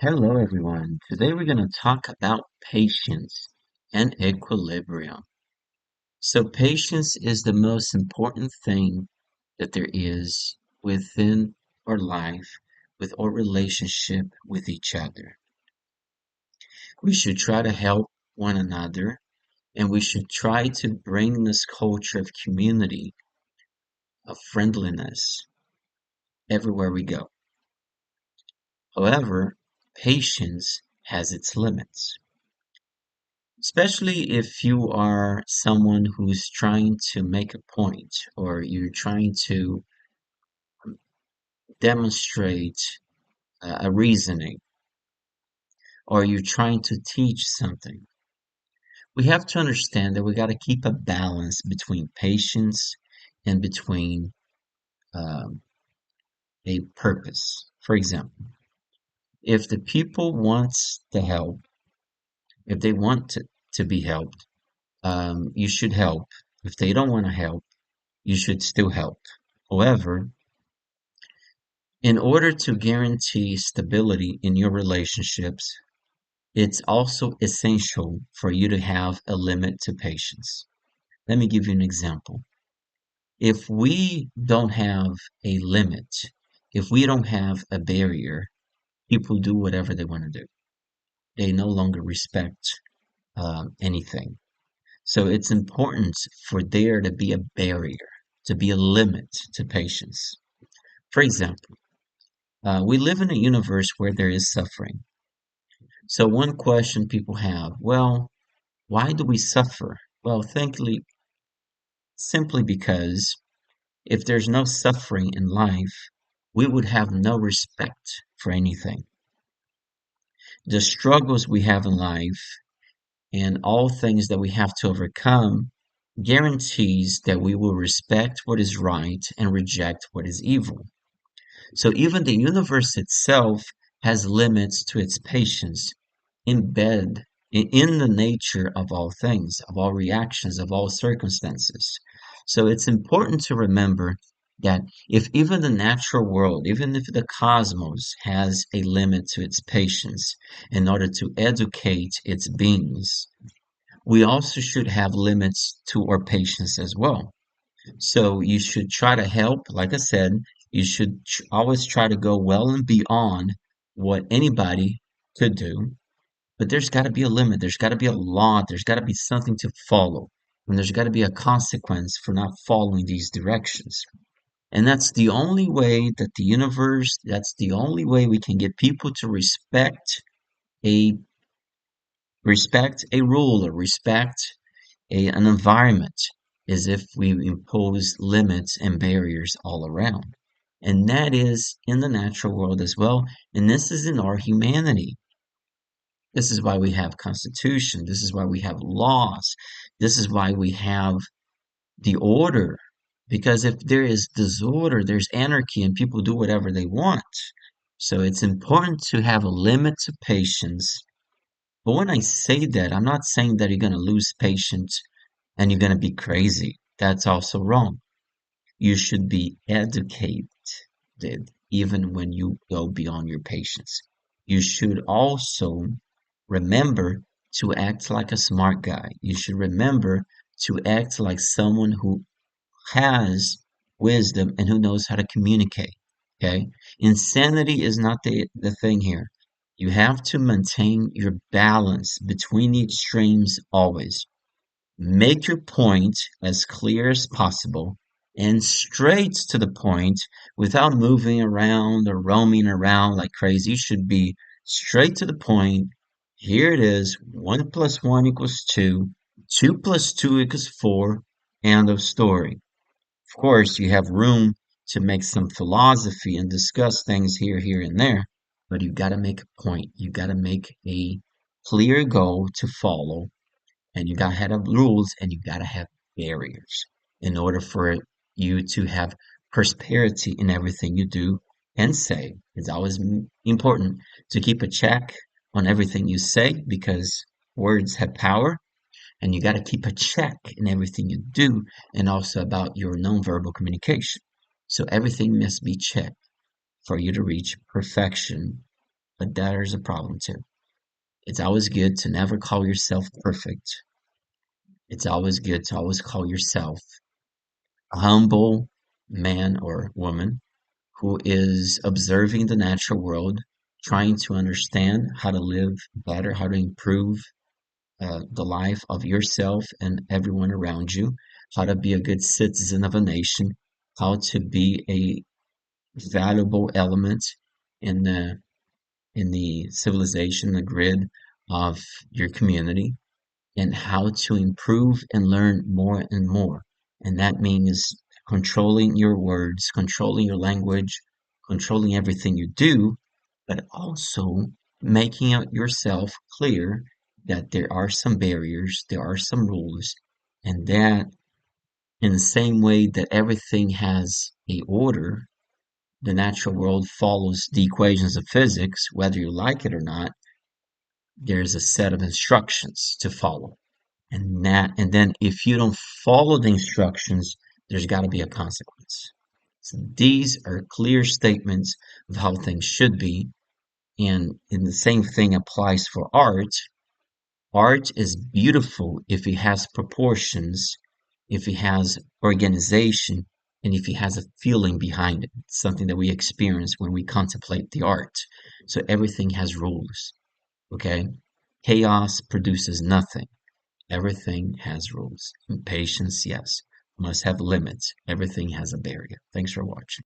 Hello, everyone. Today we're going to talk about patience and equilibrium. So, patience is the most important thing that there is within our life, with our relationship with each other. We should try to help one another and we should try to bring this culture of community, of friendliness, everywhere we go. However, patience has its limits. Especially if you are someone who's trying to make a point or you're trying to demonstrate a reasoning or you're trying to teach something. We have to understand that we got to keep a balance between patience and between um, a purpose. For example, if the people want to help, if they want to be helped, you should help. If they don't want to help, you should still help. However, in order to guarantee stability in your relationships, it's also essential for you to have a limit to patience. Let me give you an example. If we don't have a limit, if we don't have a barrier, people do whatever they want to do. They no longer respect anything. So it's important for there to be a barrier, to be a limit to patience. For example, we live in a universe where there is suffering. So one question people have, well, why do we suffer? Well, thankfully, simply because if there's no suffering in life, we would have no respect for anything. The struggles we have in life and all things that we have to overcome guarantees that we will respect what is right and reject what is evil. So even the universe itself has limits to its patience embed in the nature of all things, of all reactions, of all circumstances. So it's important to remember that if even the natural world, even if the cosmos has a limit to its patience in order to educate its beings, we also should have limits to our patience as well. So you should try to help, like I said, you should always try to go well and beyond what anybody could do, but there's got to be a limit. There's got to be a law. There's got to be something to follow. And there's got to be a consequence for not following these directions. And that's the only way that the universe, that's the only way we can get people to a respect a rule or respect an environment is if we impose limits and barriers all around. And that is in the natural world as well. And this is in our humanity. This is why we have constitution. This is why we have laws. This is why we have the order. Because if there is disorder, there's anarchy and people do whatever they want. So it's important to have a limit to patience. But when I say that, I'm not saying that you're going to lose patience and you're going to be crazy. That's also wrong. You should be educated even when you go beyond your patience. You should also remember to act like a smart guy. You should remember to act like someone who has wisdom and who knows how to communicate. Okay? Insanity is not the thing here. You have to maintain your balance between the extremes always. Make your point as clear as possible and straight to the point without moving around or roaming around like crazy. You should be straight to the point. Here it is 1 plus 1 equals 2, 2 plus 2 equals 4, end of story. Of course, you have room to make some philosophy and discuss things here, and there, but you got to make a point. You got to make a clear goal to follow and you gotta have rules and you gotta have barriers in order for you to have prosperity in everything you do and say. It's always important to keep a check on everything you say because words have power and you gotta keep a check in everything you do and also about your nonverbal communication. So everything must be checked for you to reach perfection but there's a problem too. It's always good to never call yourself perfect. It's always good to always call yourself a humble man or woman who is observing the natural world, trying to understand how to live better, how to improve the life of yourself and everyone around you, how to be a good citizen of a nation, how to be a valuable element in the civilization, the grid of your community, and how to improve and learn more and more. And that means controlling your words, controlling your language, controlling everything you do, but also making out yourself clear that there are some barriers, there are some rules, and that in the same way that everything has a order, the natural world follows the equations of physics, whether you like it or not, there's a set of instructions to follow. And then if you don't follow the instructions, there's got to be a consequence. So these are clear statements of how things should be, and the same thing applies for art. Art is beautiful if it has proportions, if it has organization, and if it has a feeling behind it, something that we experience when we contemplate the art. So everything has rules, okay? Chaos produces nothing. Everything has rules. Impatience, yes, must have limits. Everything has a barrier. Thanks for watching.